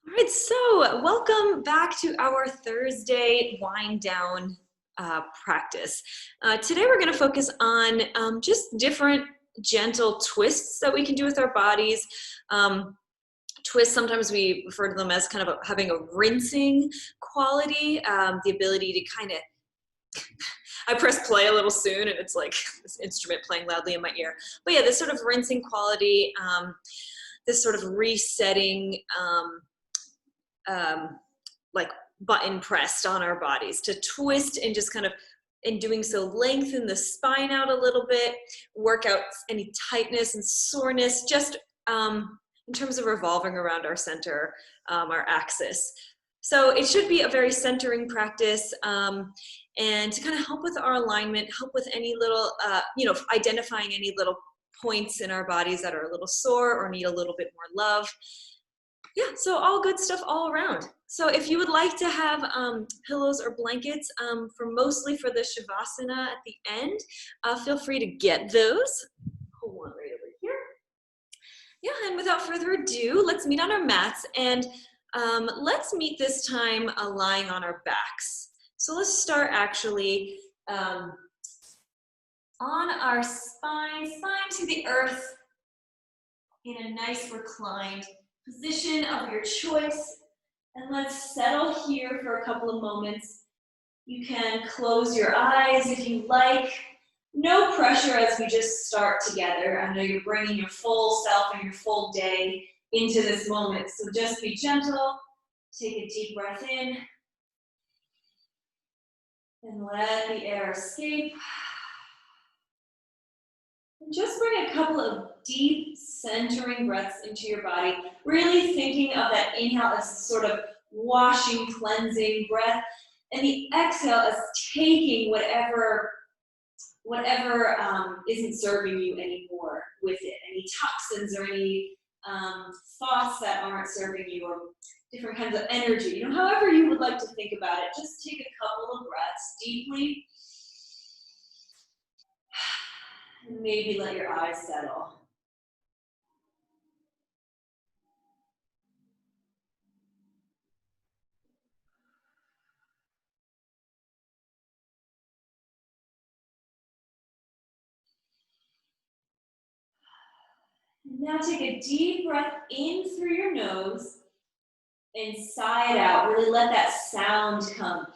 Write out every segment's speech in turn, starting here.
All right, so welcome back to our Thursday wind down practice. Today we're going to focus on just different gentle twists that we can do with our bodies. Twists, sometimes we refer to them as kind of having a rinsing quality, the ability to kind of I press play a little soon and it's like this instrument playing loudly in my ear. But yeah, this sort of rinsing quality, this sort of resetting, um, like button pressed on our bodies to twist and just kind of in doing so lengthen the spine out a little bit, work out any tightness and soreness just in terms of revolving around our center, our axis. So it should be a very centering practice, and to kind of help with our alignment, help with any little, identifying any little points in our bodies that are a little sore or need a little bit more love. Yeah, so all good stuff all around. So if you would like to have pillows or blankets mostly for the Shavasana at the end, feel free to get those. Hold one right over here. Yeah, and without further ado, let's meet on our mats, and let's meet this time lying on our backs. So let's start actually on our spine to the earth in a nice reclined position of your choice. And let's settle here for a couple of moments. You can close your eyes if you like. No pressure as we just start together. I know you're bringing your full self and your full day into this moment. So just be gentle. Take a deep breath in. And let the air escape. And just bring a couple of deep centering breaths into your body. Really thinking of that inhale as sort of washing, cleansing breath. And the exhale as taking whatever isn't serving you anymore with it. Any toxins or any thoughts that aren't serving you, or different kinds of energy. However you would like to think about it, just take a couple of breaths deeply. And maybe let your eyes settle. Now take a deep breath in through your nose and sigh it out. Really let that sound come.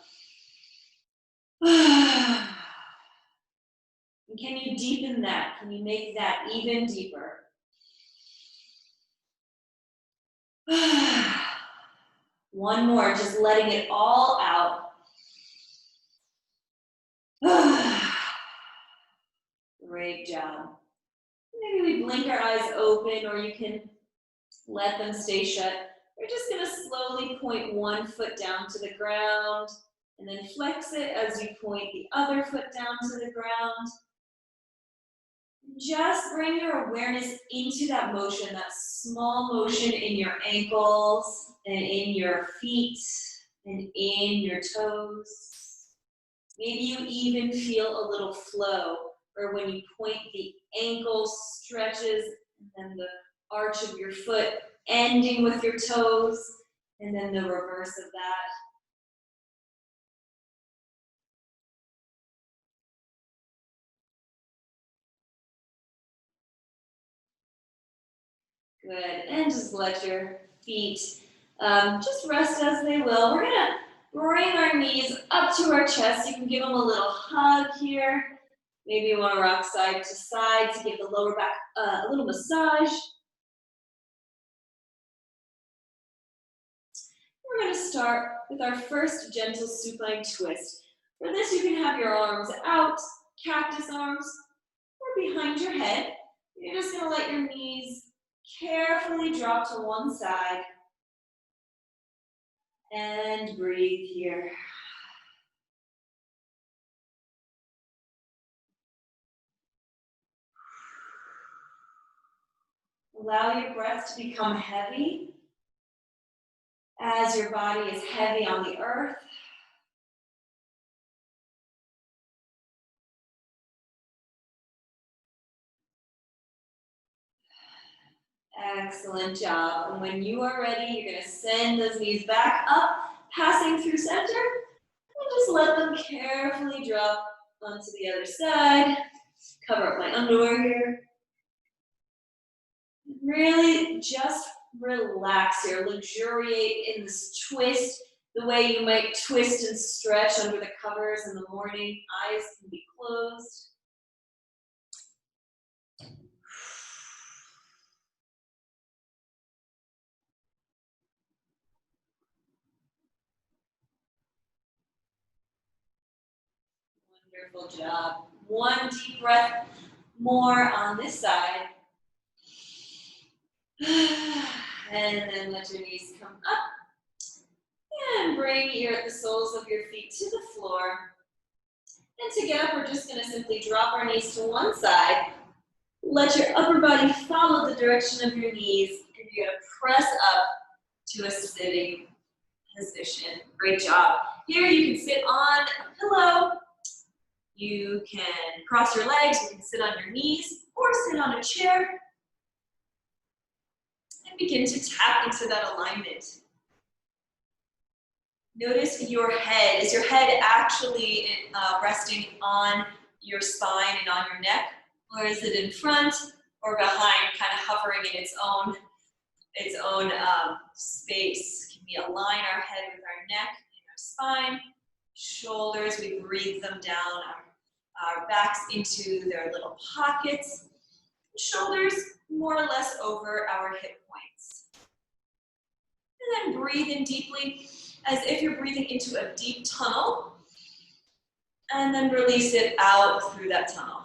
And can you deepen that? Can you make that even deeper? One more, just letting it all out. Great job. Maybe we blink our eyes open, or you can let them stay shut. We're just going to slowly point one foot down to the ground, and then flex it as you point the other foot down to the ground. Just bring your awareness into that motion, that small motion in your ankles and in your feet and in your toes. Maybe you even feel a little flow, or when you point the ankle stretches, and then the arch of your foot ending with your toes, and then the reverse of that. Good, and just let your feet just rest as they will. We're gonna bring our knees up to our chest. You can give them a little hug here. Maybe you wanna rock side to side to give the lower back a little massage. We're gonna start with our first gentle supine twist. For this, you can have your arms out, cactus arms, or behind your head. You're just gonna let your knees carefully drop to one side. And breathe here. Allow your breath to become heavy as your body is heavy on the earth. Excellent job. And when you are ready, you're going to send those knees back up, passing through center, and just let them carefully drop onto the other side. Cover up my underwear here. Really just relax here. Luxuriate in this twist the way you might twist and stretch under the covers in the morning. Eyes can be closed. Wonderful job. One deep breath more on this side. And then let your knees come up. And bring the soles of your feet to the floor. And to get up, we're just going to simply drop our knees to one side. Let your upper body follow the direction of your knees. And you're going to press up to a sitting position. Great job. Here you can sit on a pillow. You can cross your legs. You can sit on your knees or sit on a chair. And begin to tap into that alignment. Notice your head. Is your head actually resting on your spine and on your neck? Or is it in front or behind, kind of hovering in its own space? Can we align our head with our neck and our spine? Shoulders, we breathe them down, our backs into their little pockets. Shoulders more or less over our hip points. And then breathe in deeply as if you're breathing into a deep tunnel. And then release it out through that tunnel.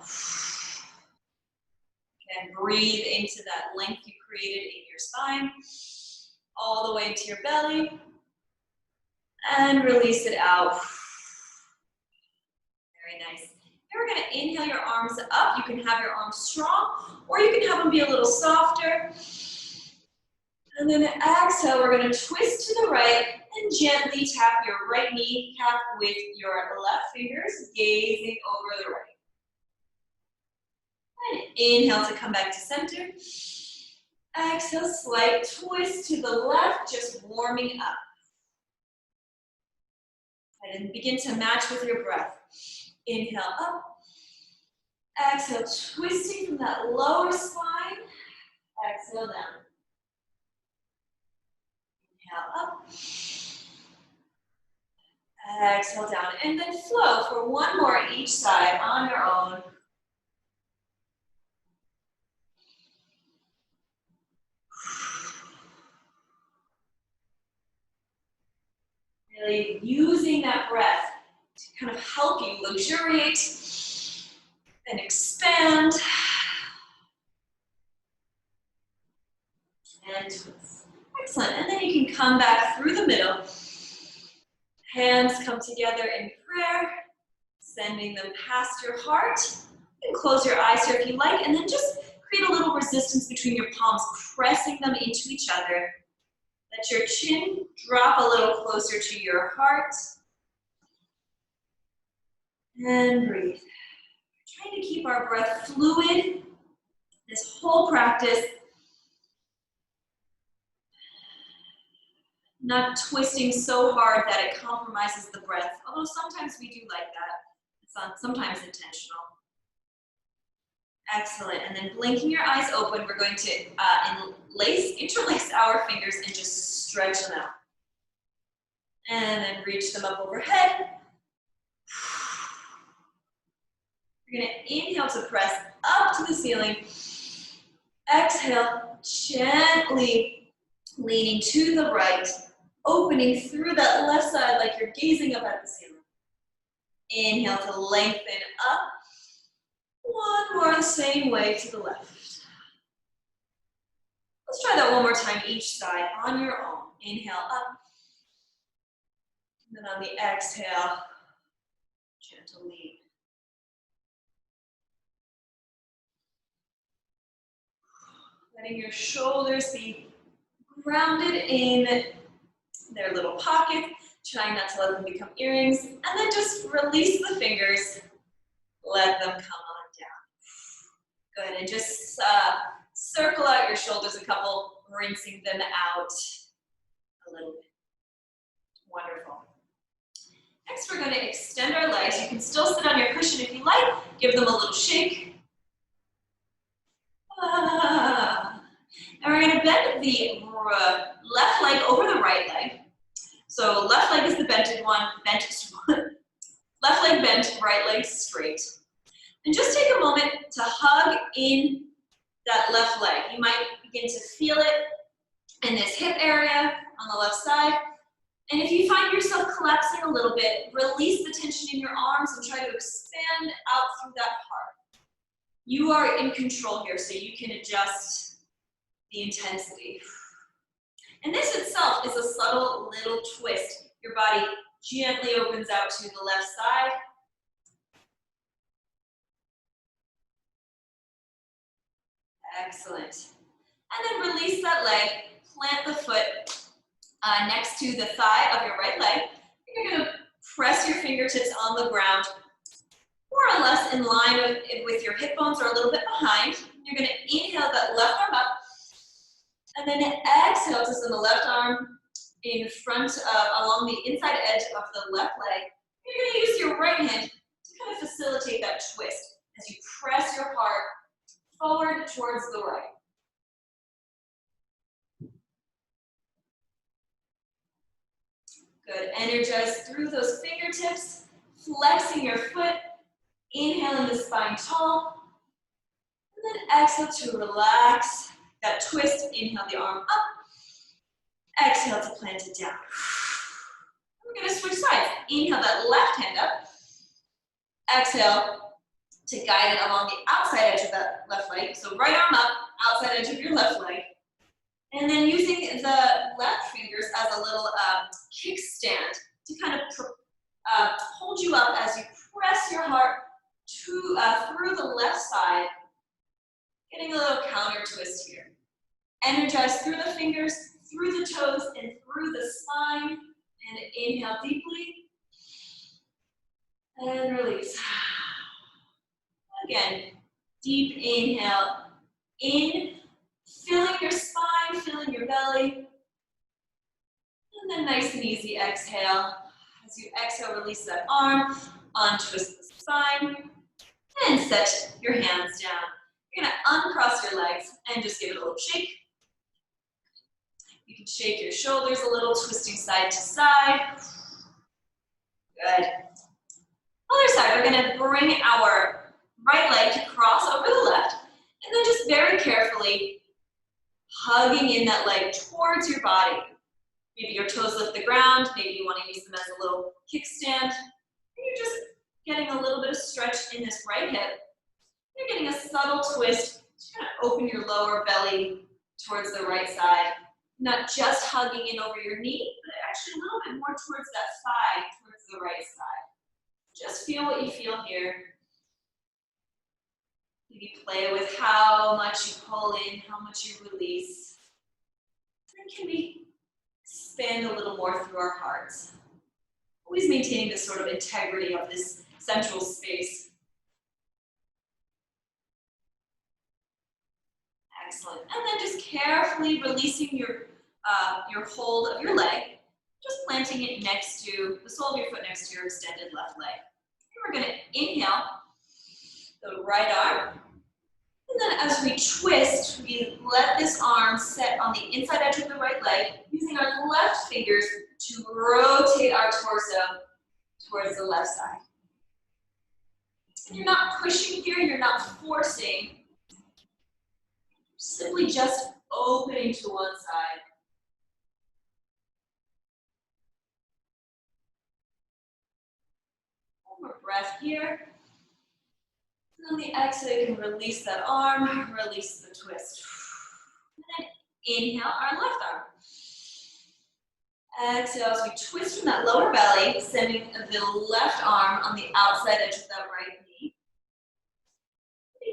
And breathe into that length you created in your spine, all the way into your belly. And release it out. Very nice. Now we're going to inhale your arms up. You can have your arms strong, or you can have them be a little softer. And then exhale, we're going to twist to the right and gently tap your right kneecap with your left fingers, gazing over the right. And inhale to come back to center. Exhale, slight twist to the left, just warming up. And begin to match with your breath. Inhale up. Exhale, twisting from that lower spine. Exhale down. Inhale up. Exhale down. And then flow for one more each side on your own. Really using that breath to kind of help you luxuriate and expand and twist. Excellent. And then you can come back through the middle. Hands come together in prayer, sending them past your heart. You can close your eyes here if you like, and then just create a little resistance between your palms, pressing them into each other. Let your chin drop a little closer to your heart. And breathe. Trying to keep our breath fluid this whole practice. Not twisting so hard that it compromises the breath, although sometimes we do like that. It's sometimes intentional. Excellent, and then blinking your eyes open, we're going to interlace our fingers and just stretch them out. And then reach them up overhead. You're gonna inhale to press up to the ceiling. Exhale, gently leaning to the right, opening through that left side like you're gazing up at the ceiling. Inhale to lengthen up. One more the same way to the left. Let's try that one more time each side on your own. Inhale up. And then on the exhale, gentle lean. Letting your shoulders be grounded in their little pocket. Trying not to let them become earrings. And then just release the fingers. Let them come on down. Good, and just Circle out your shoulders a couple, rinsing them out a little bit. Wonderful. Next, we're going to extend our legs. You can still sit on your cushion if you like. Give them a little shake. And we're going to bend the left leg over the right leg. So left leg is the bent one. Left leg bent, right leg straight. And just take a moment to hug in that left leg. You might begin to feel it in this hip area on the left side. And if you find yourself collapsing a little bit, release the tension in your arms and try to expand out through that heart. You are in control here, so you can adjust the intensity. And this itself is a subtle little twist. Your body gently opens out to the left side. Excellent. And then release that leg, plant the foot next to the thigh of your right leg. You're going to press your fingertips on the ground, more or less in line with your hip bones or a little bit behind. You're going to inhale that left arm up, and then exhale to send the left arm in front of, along the inside edge of the left leg. You're going to use your right hand to kind of facilitate that twist as you press your heart forward towards the right. Good. Energize through those fingertips, flexing your foot, inhaling the spine tall, and then exhale to relax that twist. Inhale the arm up, exhale to plant it down. We're going to switch sides. Inhale that left hand up, exhale to guide it along the outside edge of that left leg. So right arm up, outside edge of your left leg. And then using the left fingers as a little kickstand to kind of hold you up as you press your heart through the left side, getting a little counter twist here. Energize through the fingers, through the toes, and through the spine. And inhale deeply. And release. Again, deep inhale in, filling your spine, filling your belly. And then nice and easy exhale. As you exhale, release that arm, untwist the spine, and set your hands down. You're gonna uncross your legs and just give it a little shake. You can shake your shoulders a little, twisting side to side. Good. Other side, we're gonna bring our right leg to cross over the left, and then just very carefully hugging in that leg towards your body. Maybe your toes lift the ground, maybe you want to use them as a little kickstand. And you're just getting a little bit of stretch in this right hip. You're getting a subtle twist to kind of open your lower belly towards the right side. Not just hugging in over your knee, but actually a little bit more towards that thigh, towards the right side. Just feel what you feel here. Maybe play with how much you pull in, how much you release. And can we expand a little more through our hearts? Always maintaining this sort of integrity of this central space. Excellent. And then just carefully releasing your hold of your leg, just planting it next to the sole of your foot next to your extended left leg. And we're going to inhale the right arm. And then as we twist, we let this arm set on the inside edge of the right leg, using our left fingers to rotate our torso towards the left side. And you're not pushing here, you're not forcing. Simply just opening to one side. One more breath here. And on the exhale, you can release that arm, release the twist. And then inhale our left arm. Exhale as we twist from that lower belly, sending the left arm on the outside edge of that right knee.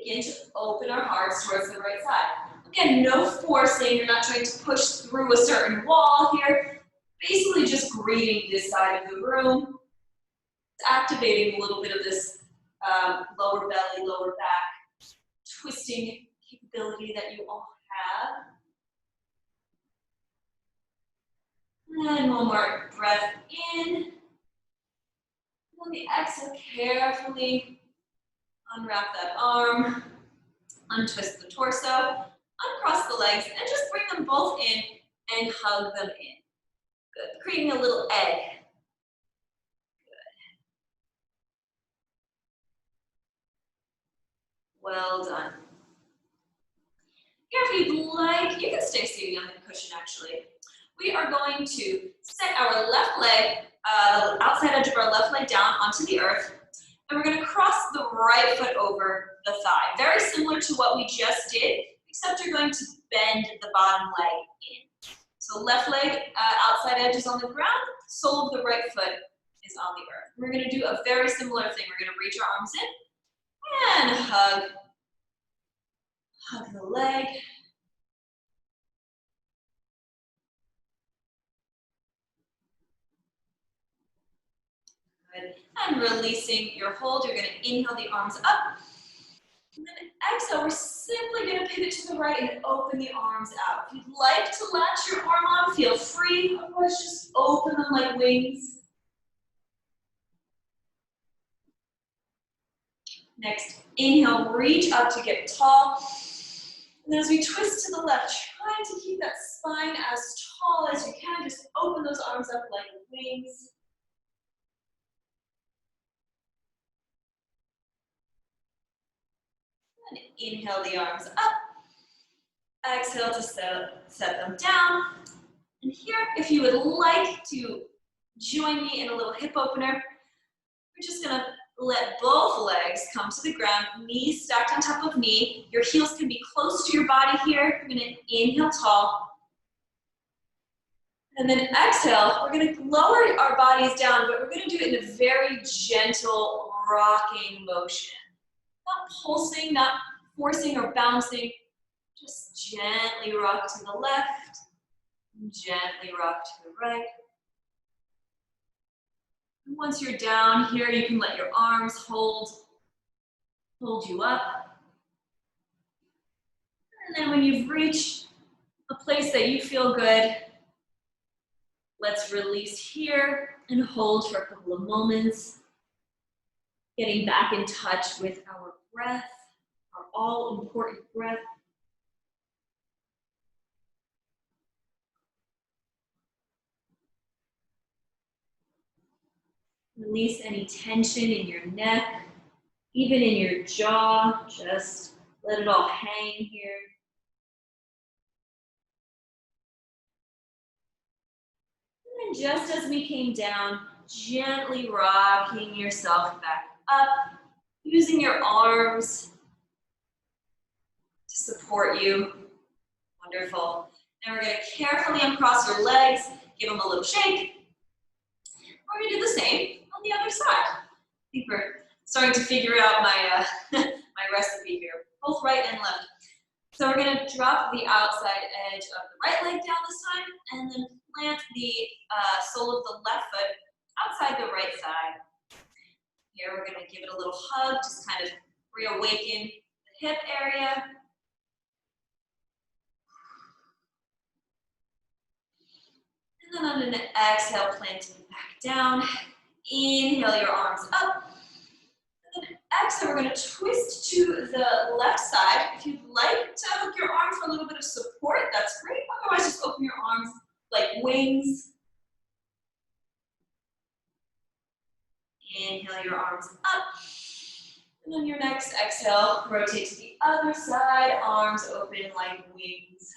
Begin to open our hearts towards the right side. Again, no forcing, you're not trying to push through a certain wall here. Basically just greeting this side of the room. It's activating a little bit of this lower belly, lower back, twisting ability that you all have. And one more breath in. On the exhale, carefully unwrap that arm, untwist the torso, uncross the legs, and just bring them both in and hug them in. Good. Creating a little egg. Good. Well done. Here, if you'd like, you can stay seated on the cushion actually. We are going to set our left leg, the outside edge of our left leg down onto the earth, and we're going to cross the right foot over the thigh. Very similar to what we just did, except you're going to bend the bottom leg in. So left leg, outside edge is on the ground, sole of the right foot is on the earth. We're going to do a very similar thing. We're going to reach our arms in and hug the leg. Good. And releasing your hold, you're going to inhale the arms up. And then exhale, we're simply going to pivot to the right and open the arms out. If you'd like to latch your arm on, feel free. Otherwise, just open them like wings. Next, inhale, reach up to get tall. And then as we twist to the left, try to keep that spine as tall as you can. Just open those arms up like wings. And inhale the arms up. Exhale to set them down. And here, if you would like to join me in a little hip opener, we're just gonna let both legs come to the ground, knees stacked on top of knee. Your heels can be close to your body here. You're gonna inhale tall. And then exhale, we're gonna lower our bodies down, but we're gonna do it in a very gentle rocking motion. Not pulsing, not forcing or bouncing, just gently rock to the left, gently rock to the right. And once you're down here, you can let your arms hold you up. And then when you've reached a place that you feel good, let's release here and hold for a couple of moments. Getting back in touch with our breath, our all-important breath. Release any tension in your neck, even in your jaw. Just let it all hang here. And then just as we came down, gently rocking yourself back up, using your arms to support you. Wonderful. Now we're going to carefully uncross your legs, give them a little shake. We're going to do the same on the other side. I think we're starting to figure out my, my recipe here, both right and left. So we're going to drop the outside edge of the right leg down this time, and then plant the sole of the left foot outside the right side. Here we're going to give it a little hug, just kind of reawaken the hip area. And then on an exhale, planting it back down. Inhale your arms up. And then exhale, we're going to twist to the left side. If you'd like to hook your arm for a little bit of support, that's great. Otherwise, just open your arms like wings. Inhale your arms up. And on your next exhale, rotate to the other side, arms open like wings.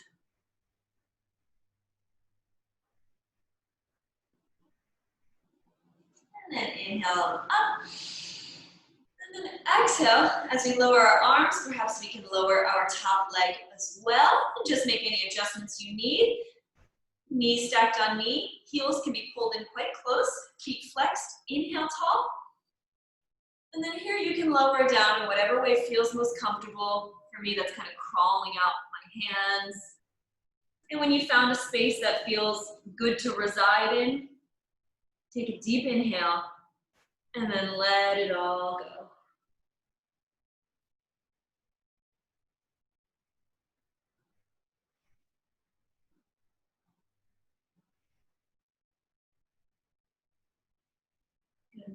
And then inhale up. And then exhale, as we lower our arms, perhaps we can lower our top leg as well. And just make any adjustments you need. Knees stacked on knee, heels can be pulled in quite close, keep flexed, inhale tall. And then here you can lower down in whatever way feels most comfortable. For me, that's kind of crawling out my hands. And when you found a space that feels good to reside in, take a deep inhale and then let it all go.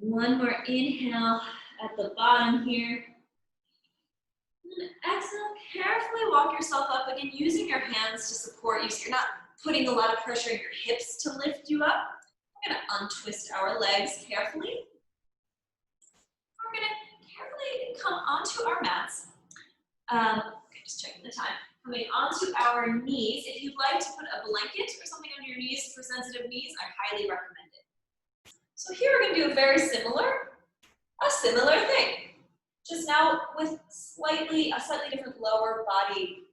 One more inhale at the bottom here. And exhale, carefully walk yourself up again, using your hands to support you so you're not putting a lot of pressure in your hips to lift you up. We're gonna untwist our legs carefully. We're gonna carefully come onto our mats. Okay, just checking the time. Coming onto our knees. If you'd like to put a blanket or something under your knees for sensitive knees, I highly recommend it. So here we're gonna do a similar thing. Just now with a slightly different lower body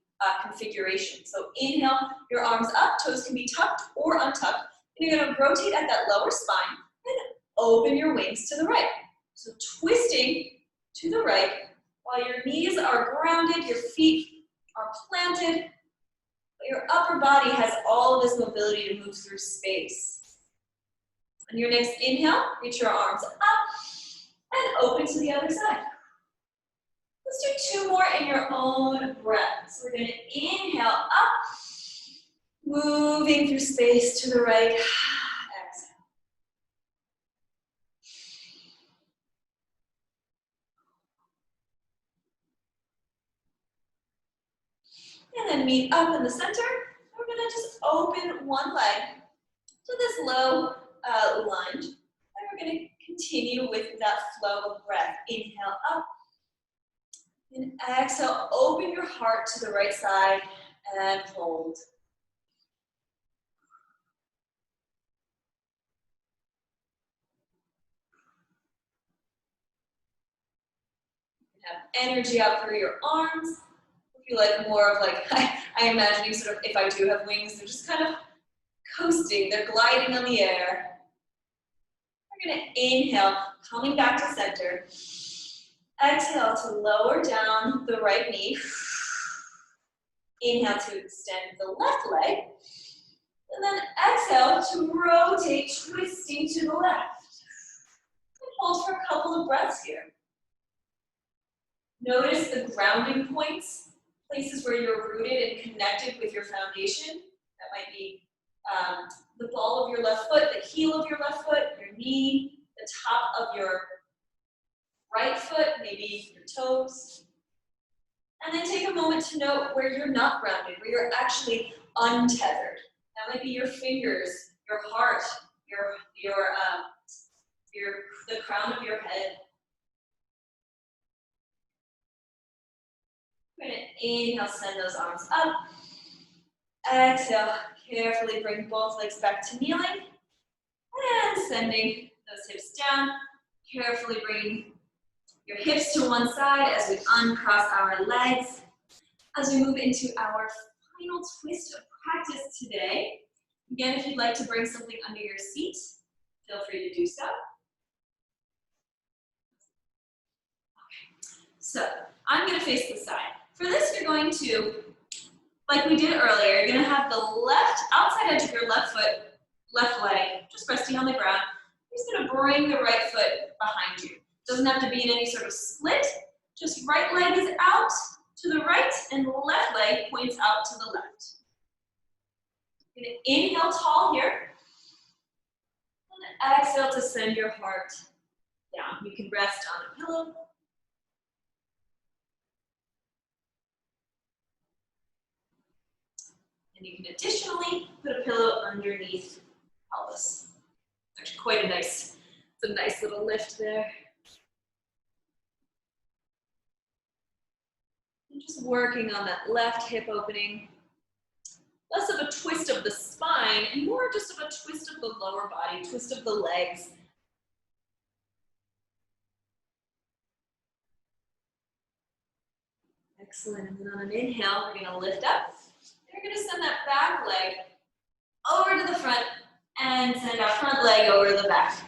configuration. So inhale, your arms up, toes can be tucked or untucked. And you're gonna rotate at that lower spine and open your wings to the right. So twisting to the right while your knees are grounded, your feet are planted, but your upper body has all of this mobility to move through space. On your next inhale, reach your arms up and open to the other side. Let's do 2 more in your own breath. So we're going to inhale up, moving through space to the right. Exhale. And then meet up in the center. We're going to just open one leg to this low lunge. And we're going to continue with that flow of breath. Inhale up. And exhale, open your heart to the right side and hold. Have energy out through your arms. If you like more of like, I'm imagining sort of if I do have wings, they're just kind of coasting, they're gliding on the air. We're gonna inhale, coming back to center. Exhale to lower down the right knee. Inhale to extend the left leg. And then exhale to rotate, twisting to the left. And hold for a couple of breaths here. Notice the grounding points, places where you're rooted and connected with your foundation. That might be the ball of your left foot, the heel of your left foot, your knee, the top of your right foot, maybe your toes. And then take a moment to note where you're not grounded, where you're actually untethered. That might be your fingers, your heart, the crown of your head. We're going to inhale, send those arms up. Exhale, carefully bring both legs back to kneeling. And sending those hips down. Carefully bring your hips to one side as we uncross our legs. As we move into our final twist of practice today. Again, if you'd like to bring something under your seat, feel free to do so. Okay. So, I'm going to face the side. For this, you're going to, like we did earlier, you're going to have the left outside edge of your left foot, left leg, just resting on the ground. You're just going to bring the right foot behind you. Doesn't have to be in any sort of split. Just right leg is out to the right and left leg points out to the left. You're going to inhale tall here. And exhale to send your heart down. You can rest on a pillow. And you can additionally put a pillow underneath pelvis. It's actually quite a nice little lift there. And just working on that left hip opening. Less of a twist of the spine and more just of a twist of the lower body, twist of the legs. Excellent. And then on an inhale, we're going to lift up. You're going to send that back leg over to the front and send our front leg over to the back.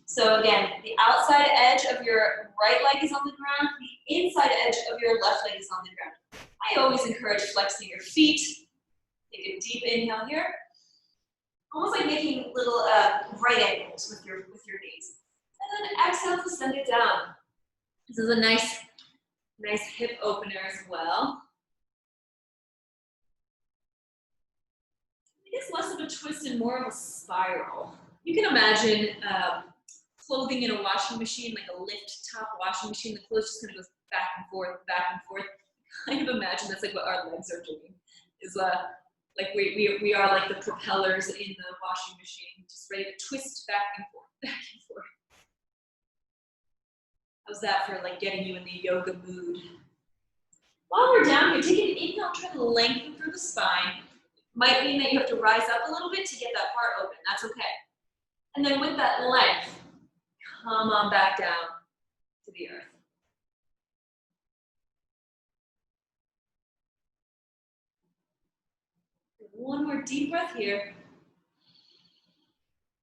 So again, the outside edge of your right leg is on the ground, the inside edge of your left leg is on the ground. I always encourage flexing your feet. Take a deep inhale here. Almost like making little right angles with your knees. And then exhale to send it down. This is a nice hip opener as well. It is less of a twist and more of a spiral. You can imagine clothing in a washing machine, like a lift top washing machine. The clothes just kind of goes back and forth, back and forth. Kind of imagine that's like what our legs are doing. Is like we are like the propellers in the washing machine, just ready to twist back and forth, back and forth. How's that for like getting you in the yoga mood? While we're down here, take an inhale, try to lengthen through the spine. Might mean that you have to rise up a little bit to get that part open. That's okay. And then with that length, come on back down to the earth. One more deep breath here.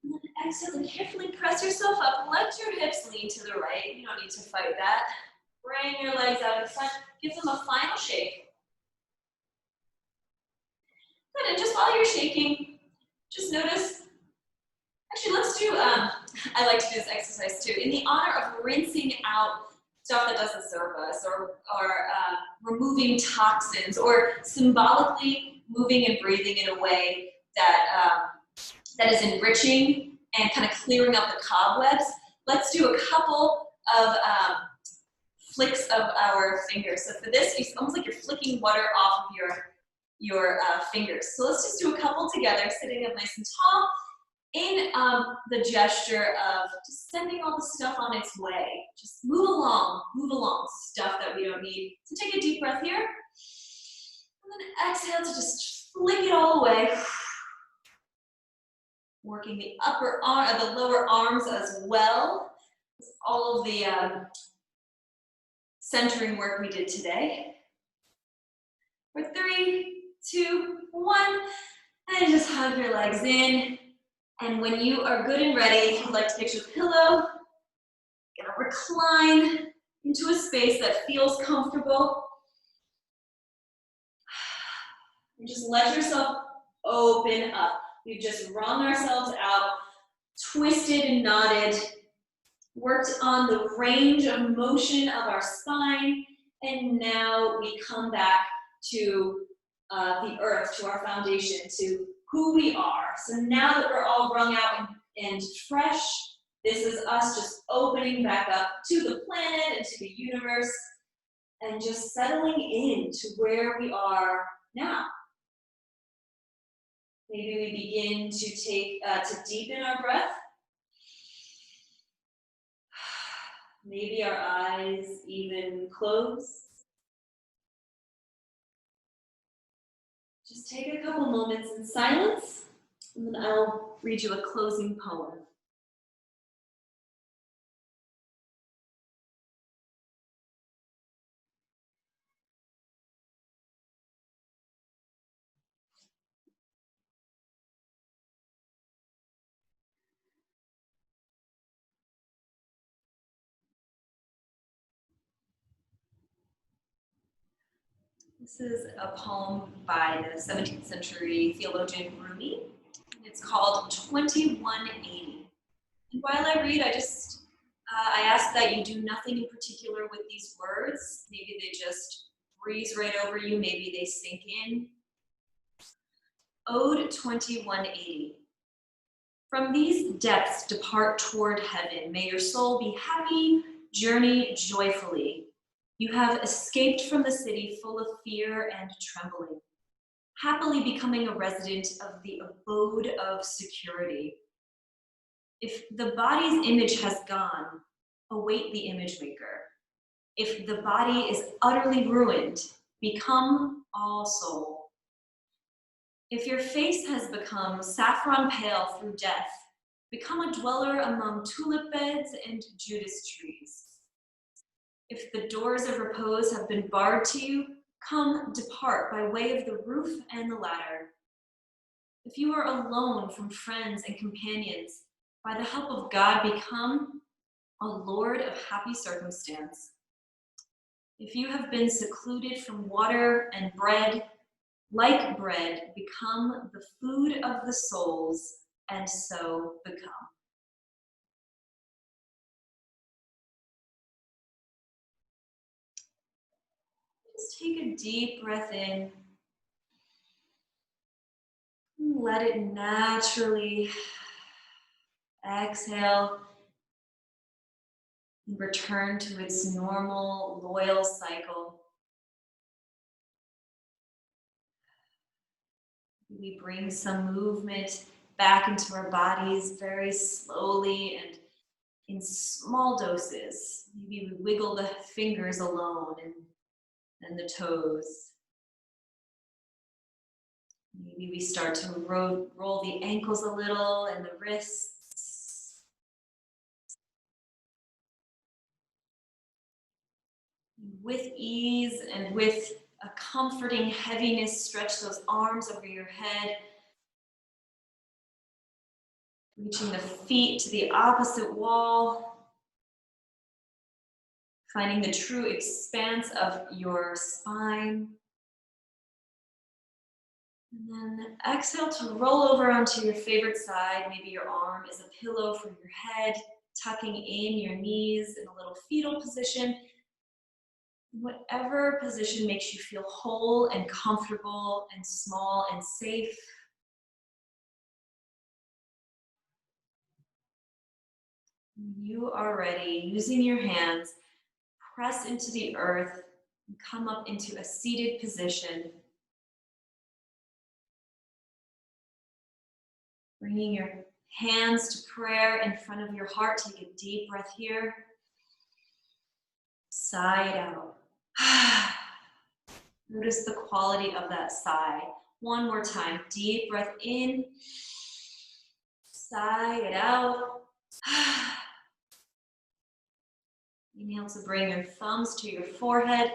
And then exhale and carefully press yourself up. Let your hips lean to the right. You don't need to fight that. Bring your legs out in front. Give them a final shake. Good, and just while you're shaking, just notice, actually let's do, I like to do this exercise too, in the honor of rinsing out stuff that doesn't serve us, or removing toxins, or symbolically moving and breathing in a way that, that is enriching and kind of clearing up the cobwebs. Let's do a couple of flicks of our fingers. So for this, it's almost like you're flicking water off of your fingers. So let's just do a couple together, sitting up nice and tall, in the gesture of just sending all the stuff on its way. Just move along, stuff that we don't need. So take a deep breath here, and then exhale to just flick it all away. Working the upper arm, the lower arms as well. All of the centering work we did today. For 3, 2, 1, and just hug your legs in. And when you are good and ready, if you'd like to get your pillow, you're gonna recline into a space that feels comfortable. And just let yourself open up. We've just wrung ourselves out, twisted and knotted, worked on the range of motion of our spine, and now we come back to the earth, to our foundation, to who we are. So now that we're all wrung out and fresh, this is us just opening back up to the planet and to the universe, and just settling into where we are now. Maybe we begin to deepen our breath. Maybe our eyes even close. Just take a couple moments in silence, and then I'll read you a closing poem. This is a poem by the 17th century theologian Rumi. It's called 2180. And while I read, I ask that you do nothing in particular with these words. Maybe they just breeze right over you, maybe they sink in. Ode 2180. From these depths depart toward heaven. May your soul be happy, journey joyfully. You have escaped from the city full of fear and trembling, happily becoming a resident of the abode of security. If the body's image has gone, await the image maker. If the body is utterly ruined, become all soul. If your face has become saffron pale through death, become a dweller among tulip beds and Judas trees. If the doors of repose have been barred to you, come depart by way of the roof and the ladder. If you are alone from friends and companions, by the help of God become a lord of happy circumstance. If you have been secluded from water and bread, like bread, become the food of the souls, and so become. Just take a deep breath in. Let it naturally exhale. and return to its normal, loyal cycle. We bring some movement back into our bodies very slowly and in small doses. Maybe we wiggle the fingers alone and the toes. Maybe we start to roll the ankles a little and the wrists. With ease and with a comforting heaviness, stretch those arms over your head, reaching the feet to the opposite wall, finding the true expanse of your spine. And then exhale to roll over onto your favorite side. Maybe your arm is a pillow for your head, tucking in your knees in a little fetal position. Whatever position makes you feel whole and comfortable and small and safe. When you are ready, using your hands, press into the earth and come up into a seated position. Bringing your hands to prayer in front of your heart. Take a deep breath here. Sigh it out. Notice the quality of that sigh. One more time. Deep breath in. Sigh it out. Inhale to bring your thumbs to your forehead.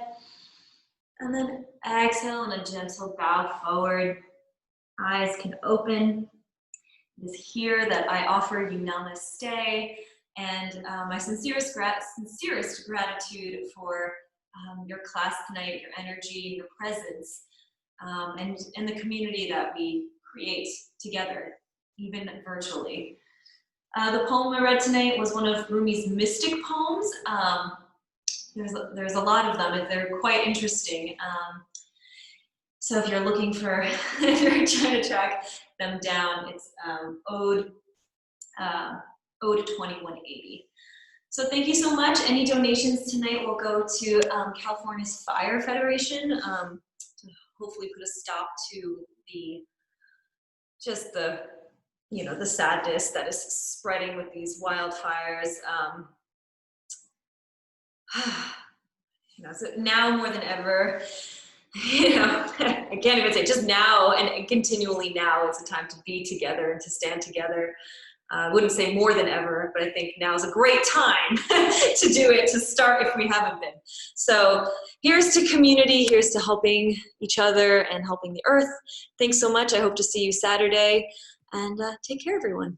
And then exhale in a gentle bow forward. Eyes can open. It is here that I offer you namaste and my sincerest gratitude for your class tonight, your energy, your presence, and the community that we create together, even virtually. The poem I read tonight was one of Rumi's mystic poems. There's a lot of them, and they're quite interesting. So if you're looking for, if you're trying to track them down, it's Ode 2180. So thank you so much. Any donations tonight will go to California's Fire Federation to hopefully put a stop to the sadness that is spreading with these wildfires. So now more than ever, I can't even say just now and continually now, it's a time to be together and to stand together. I wouldn't say more than ever, but I think now is a great time to do it, to start if we haven't been. So here's to community, here's to helping each other and helping the earth. Thanks so much. I hope to see you Saturday, and take care, everyone.